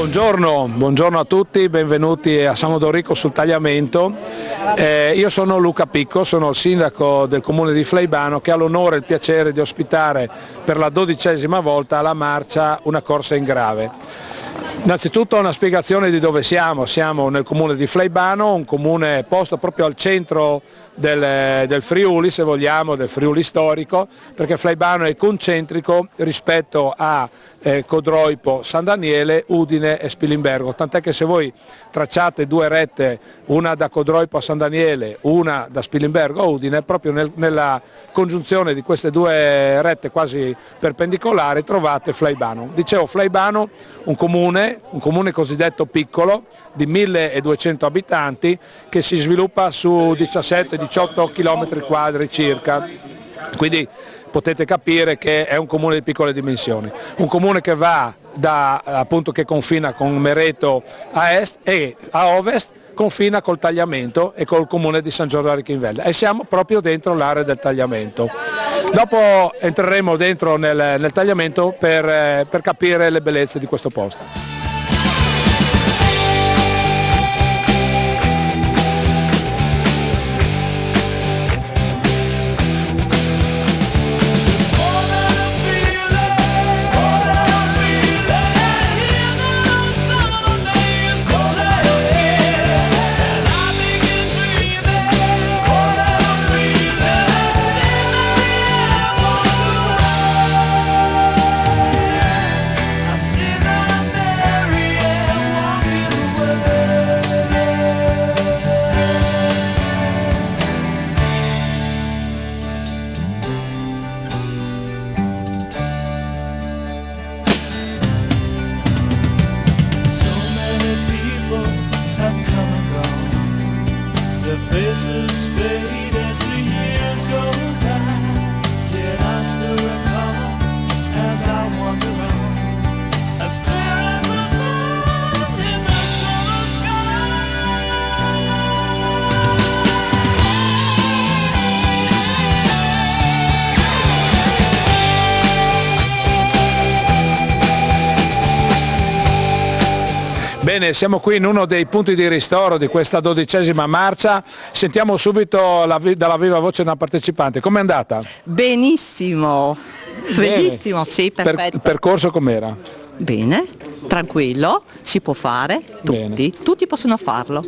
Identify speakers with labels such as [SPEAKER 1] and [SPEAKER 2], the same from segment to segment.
[SPEAKER 1] Buongiorno a tutti, benvenuti a San Odorico sul Tagliamento. Io sono Luca Picco, sono il sindaco del comune di Fleibano che ha l'onore e il piacere di ospitare per la 12ª volta alla marcia una corsa in grave. Innanzitutto una spiegazione di dove siamo nel comune di Fleibano, un comune posto proprio al centro del Friuli, se vogliamo, del Friuli storico, perché Fleibano è concentrico rispetto a Codroipo, San Daniele, Udine e Spilimbergo, tant'è che se voi tracciate due rette, una da Codroipo a San Daniele, una da Spilimbergo a Udine, proprio nella congiunzione di queste due rette quasi perpendicolari trovate Fleibano. Dicevo, Fleibano, un comune cosiddetto piccolo di 1200 abitanti che si sviluppa su 17-18 km quadri circa, quindi potete capire che è un comune di piccole dimensioni, un comune che va appunto che confina con Mereto a est e a ovest confina col Tagliamento e col comune di San Giordarico in Vella, e siamo proprio dentro l'area del Tagliamento. Dopo entreremo dentro nel Tagliamento per capire le bellezze di questo posto. Bene, siamo qui in uno dei punti di ristoro di questa 12ª marcia, sentiamo subito dalla viva voce una partecipante. Com'è andata?
[SPEAKER 2] Benissimo, benissimo, sì, perfetto.
[SPEAKER 1] Il percorso com'era?
[SPEAKER 2] Bene, tranquillo, si può fare, tutti possono farlo.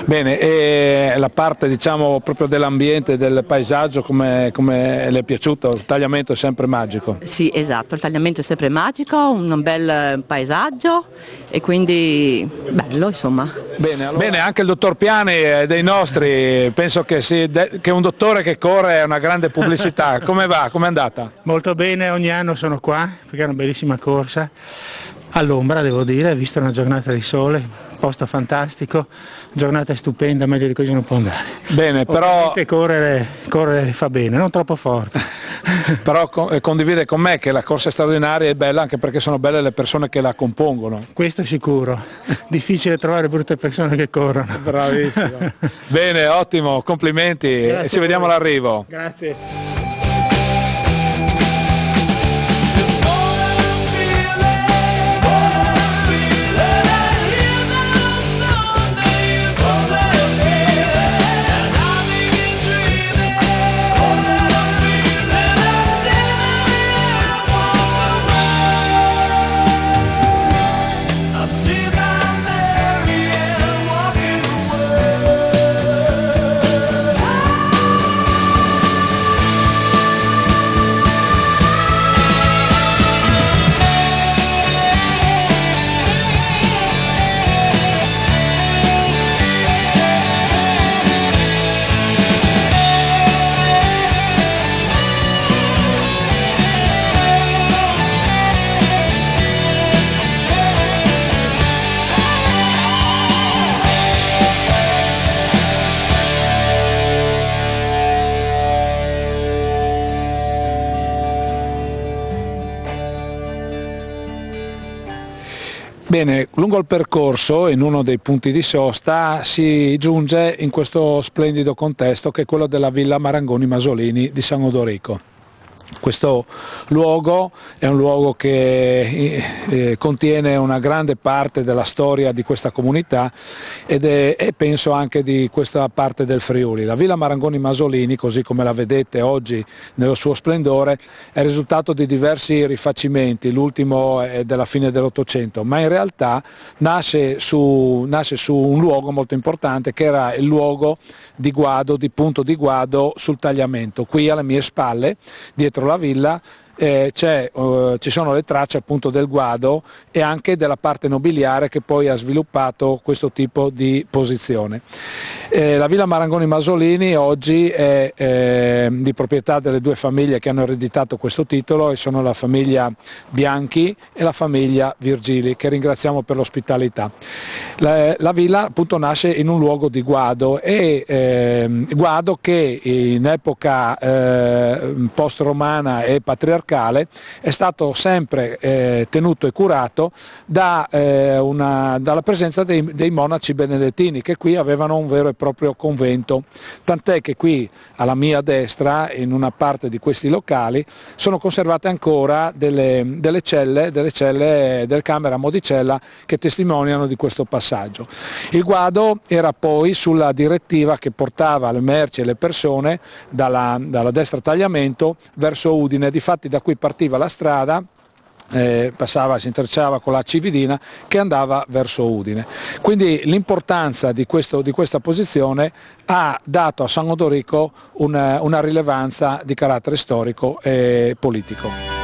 [SPEAKER 1] Bene, e la parte diciamo proprio dell'ambiente, del paesaggio, come le è piaciuto? Il Tagliamento è sempre magico.
[SPEAKER 2] Sì, esatto, il Tagliamento è sempre magico, un bel paesaggio e quindi bello insomma.
[SPEAKER 1] Bene, allora... Bene, anche il dottor Piani è dei nostri, penso che un dottore che corre è una grande pubblicità. Come va? Com'è andata?
[SPEAKER 3] Molto bene, ogni anno sono qua perché è una bellissima corsa. All'ombra devo dire, visto una giornata di sole, posto fantastico, giornata stupenda, meglio di così non può andare.
[SPEAKER 1] Bene, però
[SPEAKER 3] correre fa bene, non troppo forte.
[SPEAKER 1] Però condivide con me che la corsa è straordinaria e bella anche perché sono belle le persone che la compongono.
[SPEAKER 3] Questo è sicuro, difficile trovare brutte persone che corrono.
[SPEAKER 1] Bravissimo. Bene, ottimo, complimenti. Grazie e ci vediamo all'arrivo.
[SPEAKER 3] Grazie.
[SPEAKER 1] Bene, lungo il percorso, in uno dei punti di sosta, si giunge in questo splendido contesto che è quello della Villa Marangoni Masolini di San Odorico. Questo luogo è un luogo che contiene una grande parte della storia di questa comunità e penso anche di questa parte del Friuli. La Villa Marangoni Masolini, così come la vedete oggi nello suo splendore, è il risultato di diversi rifacimenti, l'ultimo è della fine dell'Ottocento, ma in realtà nasce su un luogo molto importante che era il luogo di guado, di punto di guado sul Tagliamento. Qui alle mie spalle, dietro la villa, ci sono le tracce appunto del guado e anche della parte nobiliare che poi ha sviluppato questo tipo di posizione. La Villa Marangoni Masolini oggi è di proprietà delle due famiglie che hanno ereditato questo titolo, e sono la famiglia Bianchi e la famiglia Virgili, che ringraziamo per l'ospitalità. La villa appunto nasce in un luogo di guado, guado che in epoca post-romana e patriarcale è stato sempre tenuto e curato dalla presenza dei monaci benedettini, che qui avevano un vero e proprio convento, tant'è che qui alla mia destra, in una parte di questi locali, sono conservate ancora delle celle delle camere a modicella che testimoniano di questo passaggio. Il guado era poi sulla direttiva che portava le merci e le persone dalla destra Tagliamento verso Udine. Difatti da qui partiva la strada, si intrecciava con la Cividina che andava verso Udine. Quindi l'importanza di questa posizione ha dato a San Odorico una rilevanza di carattere storico e politico.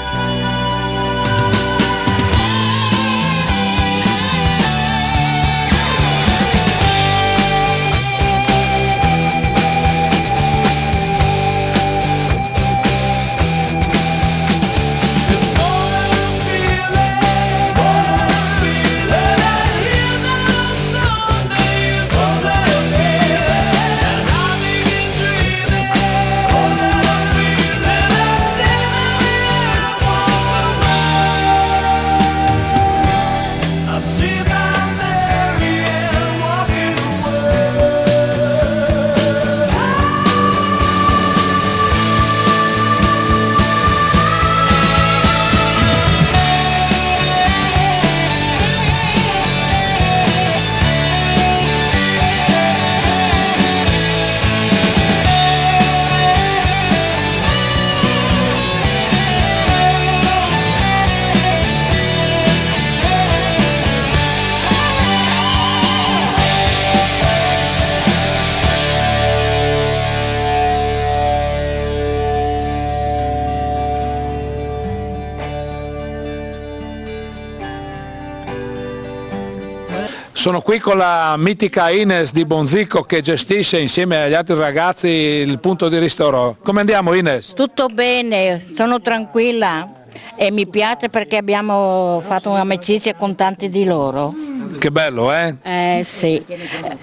[SPEAKER 1] Sono qui con la mitica Ines di Bonzico che gestisce insieme agli altri ragazzi il punto di ristoro. Come andiamo, Ines?
[SPEAKER 4] Tutto bene, sono tranquilla e mi piace perché abbiamo fatto un'amicizia con tanti di loro.
[SPEAKER 1] Che bello, eh?
[SPEAKER 4] Sì,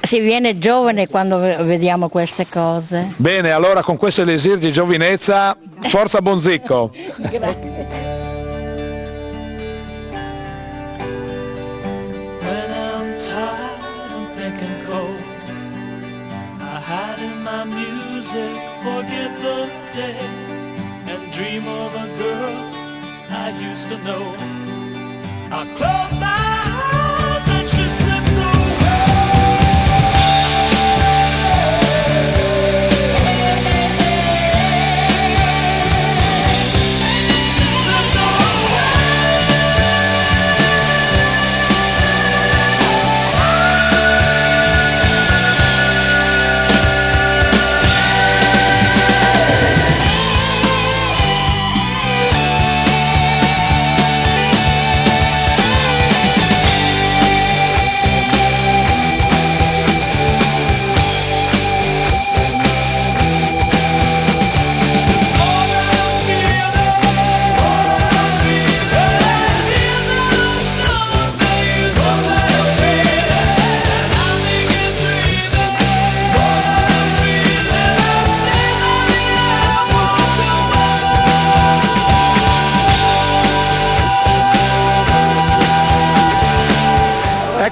[SPEAKER 4] si viene giovane quando vediamo queste cose.
[SPEAKER 1] Bene, allora con questo elisir di giovinezza, forza Bonzico!
[SPEAKER 5] Forget the day and dream of a girl I used to know. I close my eyes and she slipped away. She slipped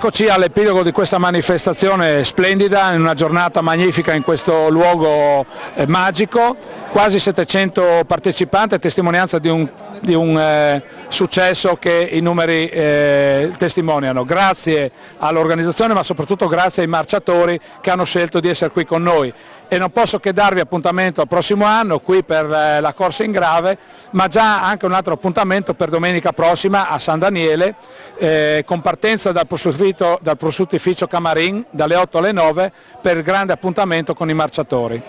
[SPEAKER 1] Eccoci all'epilogo di questa manifestazione splendida, in una giornata magnifica in questo luogo magico, quasi 700 partecipanti, a testimonianza di un successo che i numeri testimoniano. Grazie all'organizzazione, ma soprattutto grazie ai marciatori che hanno scelto di essere qui con noi. E non posso che darvi appuntamento al prossimo anno qui per la corsa in grave, ma già anche un altro appuntamento per domenica prossima a San Daniele, con partenza dal prosciuttificio Camarin dalle 8 alle 9 per il grande appuntamento con i marciatori.